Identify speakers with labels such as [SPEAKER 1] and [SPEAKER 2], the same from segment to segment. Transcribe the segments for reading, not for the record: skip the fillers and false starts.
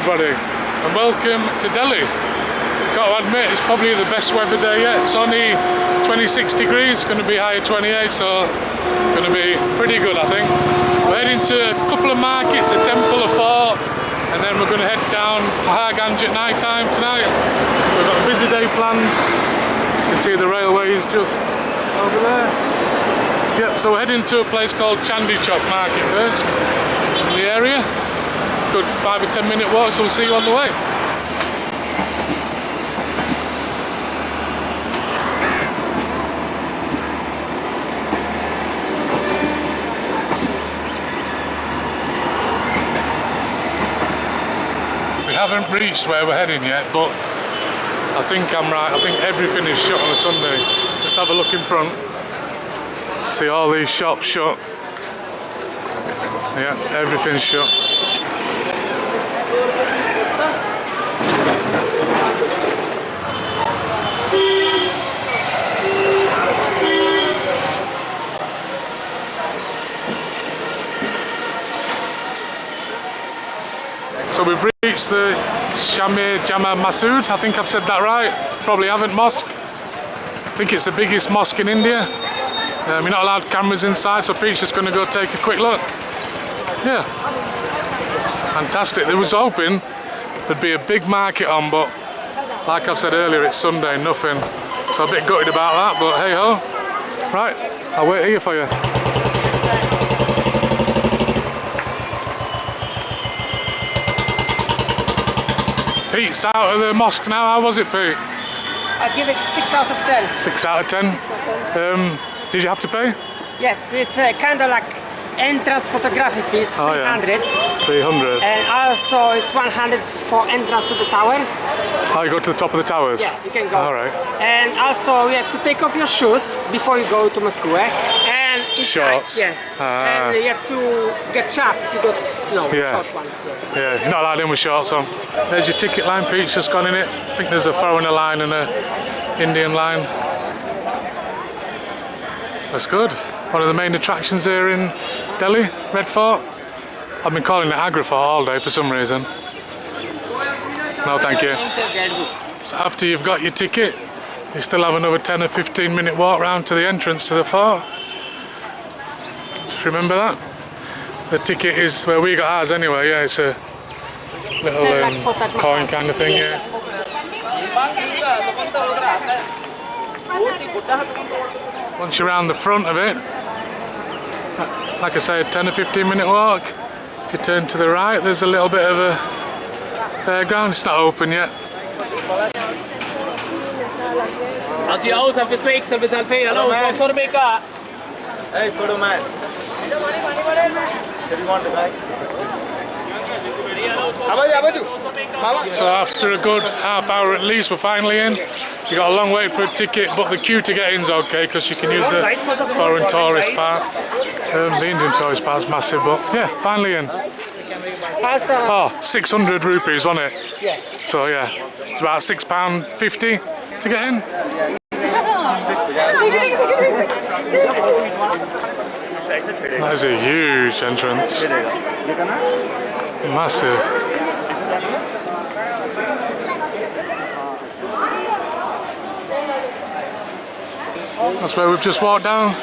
[SPEAKER 1] everybody, and welcome to Delhi. Got to admit, it's probably the best weather day yet. It's only 26 degrees, going to be high at 28, so going to be pretty good, I think. We're heading to a couple of markets, a temple, a fort, and then we're going to head down Paharganj at night time tonight. We've got a busy day planned. You can see the railways just over there. Yep, so we're heading to a place called Chandi Chowk Market first, in the area. Good 5 or 10 minute walk, so we'll see you on the way. We haven't reached where we're heading yet, but I think I'm right. I think everything is shut on a Sunday. Just have a look in front. See all these shops shut. Yeah, everything's shut. So we've reached the Shamir Jama Masud, I think I've said that right, probably haven't, mosque. I think it's the biggest mosque in India. We're not allowed cameras inside, so Pete's just going to go take a quick look. Yeah, fantastic. There was hoping there'd be a big market on, but like I've said earlier, it's Sunday, nothing. So a bit gutted about that, but hey ho. Right, I'll wait here for you. Pete's out of the mosque now. How was it, Pete?
[SPEAKER 2] I give it 6 out of 10.
[SPEAKER 1] 6 out of 10. Did you have to pay?
[SPEAKER 2] Yes, it's kind of like entrance photography fee. It's 300.
[SPEAKER 1] Yeah. 300.
[SPEAKER 2] And also it's 100 for entrance to the tower.
[SPEAKER 1] Oh, you go to the top of the towers?
[SPEAKER 2] Yeah, you can go.
[SPEAKER 1] All right.
[SPEAKER 2] And also you have to take off your shoes before you go to mosque. And inside,
[SPEAKER 1] shorts.
[SPEAKER 2] yeah. And you have to get sharp if you got short one.
[SPEAKER 1] Yeah, you're not allowed in with shorts on. There's your ticket line. Pete's just gone in it. I think there's a foreigner line and a Indian line. That's good. One of the main attractions here in Delhi, Red Fort. I've been calling it Agra Fort all day for some reason. No, thank you. So after you've got your ticket, you still have another 10 or 15 minute walk round to the entrance to the fort. Just remember that. The ticket is where we got ours anyway. Yeah, it's a little coin kind of thing. Yeah. Once you're around the front of it, like I say, a 10 or 15 minute walk. If you turn to the right, there's a little bit of a fairground. It's not open yet. So after a good half hour at least, we're finally in. You got a long wait for a ticket, but the queue to get in's okay because you can use the foreign tourist part. The Indian tourist part's massive, but yeah, finally in. Oh, 600 rupees, wasn't it?
[SPEAKER 2] Yeah.
[SPEAKER 1] So yeah, it's about £6.50 to get in. That is a huge entrance. Massive. That's where we've just walked down.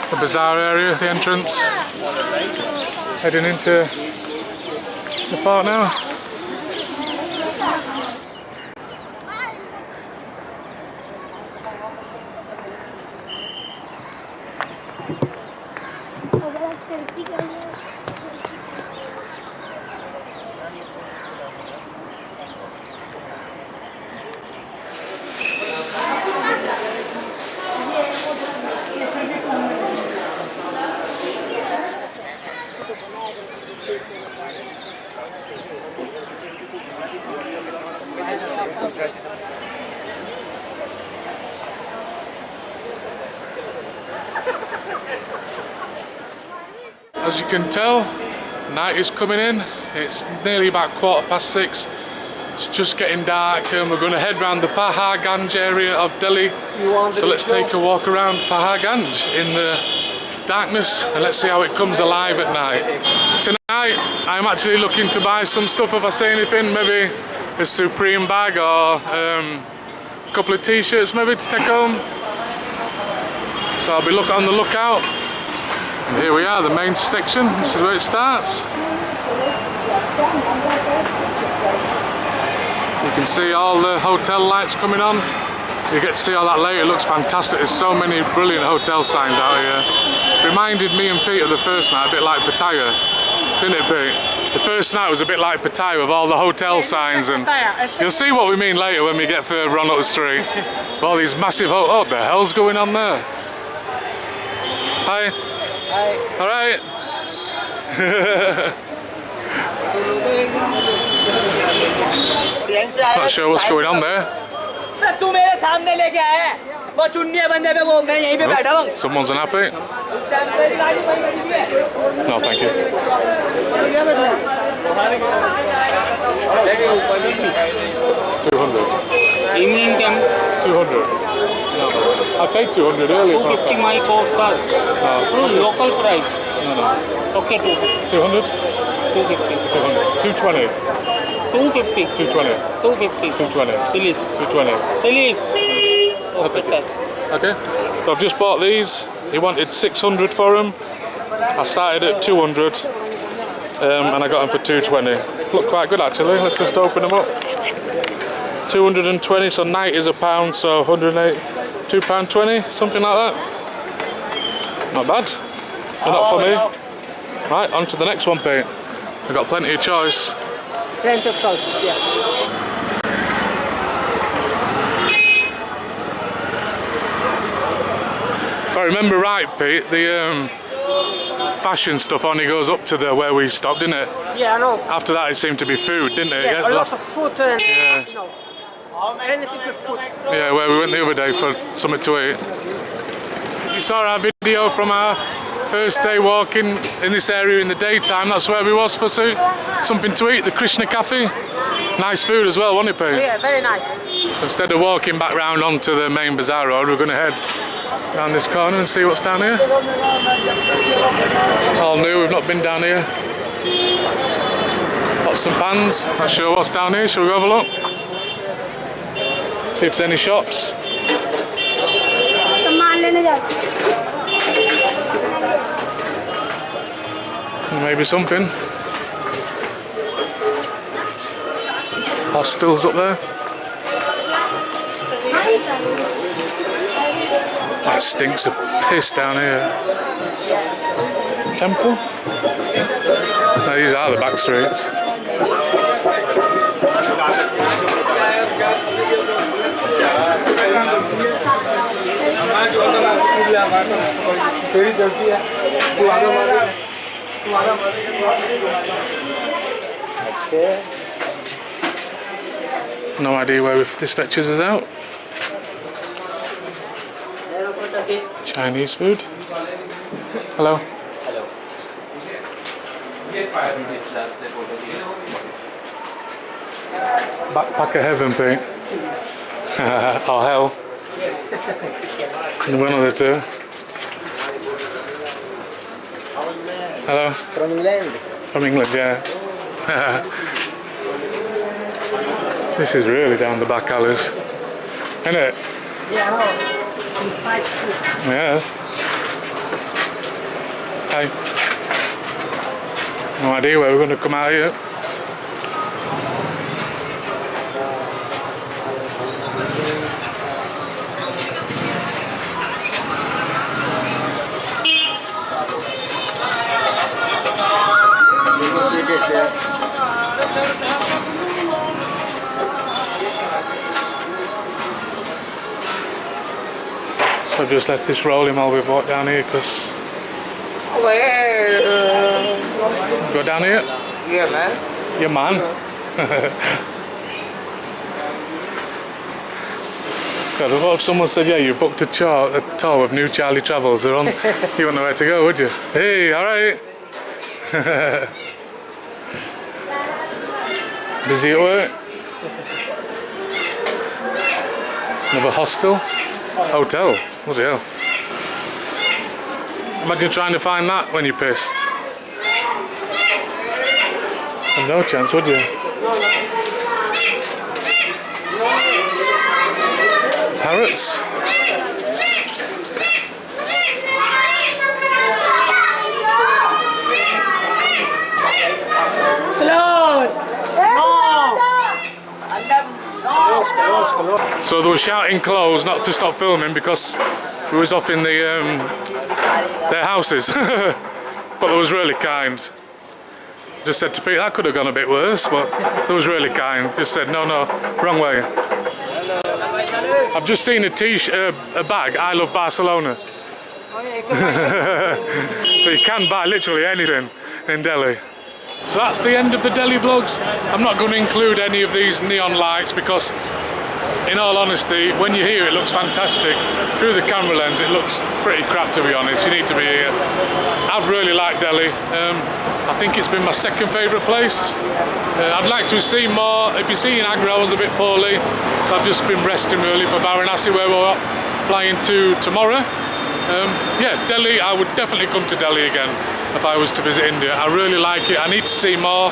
[SPEAKER 1] The bazaar area, the entrance. Heading into the fort now. As you can tell, night is coming in. It's nearly about 6:15. It's just getting dark and we're going to head round the Paharganj area of Delhi. So let's take a walk around Paharganj in the darkness and let's see how it comes alive at night. Tonight I'm actually looking to buy some stuff if I see anything, maybe a Supreme bag or a couple of t-shirts maybe to take home. So I'll be on the lookout. And here we are, the main section. This is where it starts. You can see all the hotel lights coming on. You get to see all that later. It looks fantastic. There's so many brilliant hotel signs out here. Reminded me and Pete of the first night, a bit like Pattaya, didn't it, Pete? The first night was a bit like Pattaya with all the hotel signs, and you'll see what we mean later when we get further on up the street. All these massive what the hell's going on there? Hi.
[SPEAKER 2] Hi.
[SPEAKER 1] All right. Not sure what's going on there. Someone's unhappy. No, thank you. 200.
[SPEAKER 3] Evening time.
[SPEAKER 1] 200. No. I paid 200 earlier.
[SPEAKER 3] 250 my cost are. No, local price.
[SPEAKER 1] No.
[SPEAKER 3] Okay,
[SPEAKER 1] 200?
[SPEAKER 3] 250.
[SPEAKER 1] 200. 220.
[SPEAKER 3] 250.
[SPEAKER 1] 220.
[SPEAKER 3] 250.
[SPEAKER 1] 220.
[SPEAKER 3] Please.
[SPEAKER 1] 220.
[SPEAKER 3] Please. Okay.
[SPEAKER 1] Okay. So I've just bought these. He wanted 600 for them. I started at 200 and I got them for 220. Look quite good actually. Let's just open them up. 220, so 90 is a pound, so 108, £2.20, something like that. Not bad. They're not for me. Right, on to the next one, Pete. I've got plenty of choice.
[SPEAKER 2] Plenty of choices, yes.
[SPEAKER 1] If I remember right, Pete, the fashion stuff only goes up to where we stopped, didn't it?
[SPEAKER 2] Yeah, I know.
[SPEAKER 1] After that, it seemed to be food, didn't it?
[SPEAKER 2] Yeah, a lot of food and,
[SPEAKER 1] yeah.
[SPEAKER 2] you know, anything with food.
[SPEAKER 1] Yeah, where we went the other day for something to eat. You saw our video from our first day walking in this area in the daytime. That's where we was for something to eat, the Krishna Cafe. Nice food as well, wasn't it, Pete?
[SPEAKER 2] Yeah, very nice.
[SPEAKER 1] So instead of walking back round onto the main bazaar road, we're going to head down this corner and see what's down here. All new, we've not been down here. Pots and pans, not sure what's down here. Shall we go have a look? See if there's any shops. Maybe something. Hostels up there. That stinks of piss down here. Temple? No, these are the back streets. No idea where this fetches us out. Chinese food. Hello.
[SPEAKER 3] Hello.
[SPEAKER 1] Backpacker heaven, Pete. Or hell. One of the two. Hello.
[SPEAKER 2] From England.
[SPEAKER 1] From England, yeah. This is really down the back alleys, isn't it?
[SPEAKER 2] Yeah, I know. Inside food.
[SPEAKER 1] Yeah. Hi. No idea where we're going to come out here. So I've just let this roll him while we've walked down here because... Go down here?
[SPEAKER 2] Yeah, man.
[SPEAKER 1] Yeah, man. God, what if someone said, yeah, you booked a tour with New Charlie Travels, they're on, you wouldn't know where to go, would you? Hey, alright. Busy at work? Another hostel? Hotel? Bloody hell. Imagine trying to find that when you're pissed. No chance, would you? Parrots.
[SPEAKER 2] Close!
[SPEAKER 1] So they were shouting close, not to stop filming because we was off in their houses. But they was really kind. Just said to Pete, that could have gone a bit worse, but they was really kind. Just said, no, wrong way. I've just seen a bag, I love Barcelona. But you can buy literally anything in Delhi. So that's the end of the Delhi vlogs. I'm not going to include any of these neon lights because, in all honesty, when you hear it looks fantastic. Through the camera lens it looks pretty crap, to be honest. You need to be here. I've really liked Delhi. I think it's been my second favourite place. I'd like to see more. If you see in Agra I was a bit poorly, so I've just been resting really for Varanasi where we're flying to tomorrow. Yeah, Delhi, I would definitely come to Delhi again if I was to visit India. I really like it. I need to see more.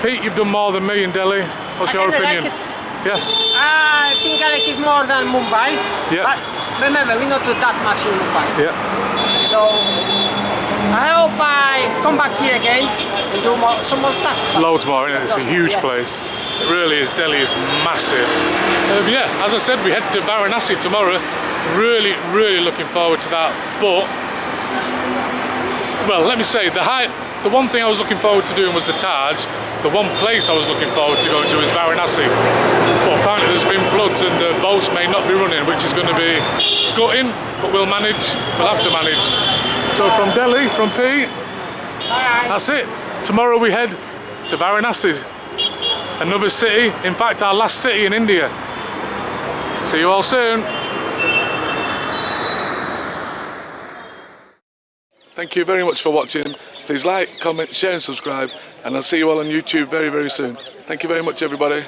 [SPEAKER 1] Pete, you've done more than me in Delhi. What's your opinion?
[SPEAKER 2] Like it.
[SPEAKER 1] Yeah.
[SPEAKER 2] I think I like it more than Mumbai.
[SPEAKER 1] Yeah.
[SPEAKER 2] But remember, we not do that much in Mumbai.
[SPEAKER 1] Yeah.
[SPEAKER 2] So I hope I come back here again and do some more stuff.
[SPEAKER 1] Loads more, isn't it? It's a huge place. It really is. Delhi is massive. Yeah, as I said, we head to Varanasi tomorrow. Really looking forward to that. But, well, let me say, the one thing I was looking forward to doing was the Taj. The one place I was looking forward to going to is Varanasi. But apparently there's been floods and the boats may not be running, which is going to be gutting, but we'll manage. We'll have to manage. So from Delhi, from Pete, that's it. Tomorrow we head to Varanasi. Another city, in fact our last city in India. See you all soon. Thank you very much for watching. Please like, comment, share and subscribe, and I'll see you all on YouTube very soon. Thank you very much everybody.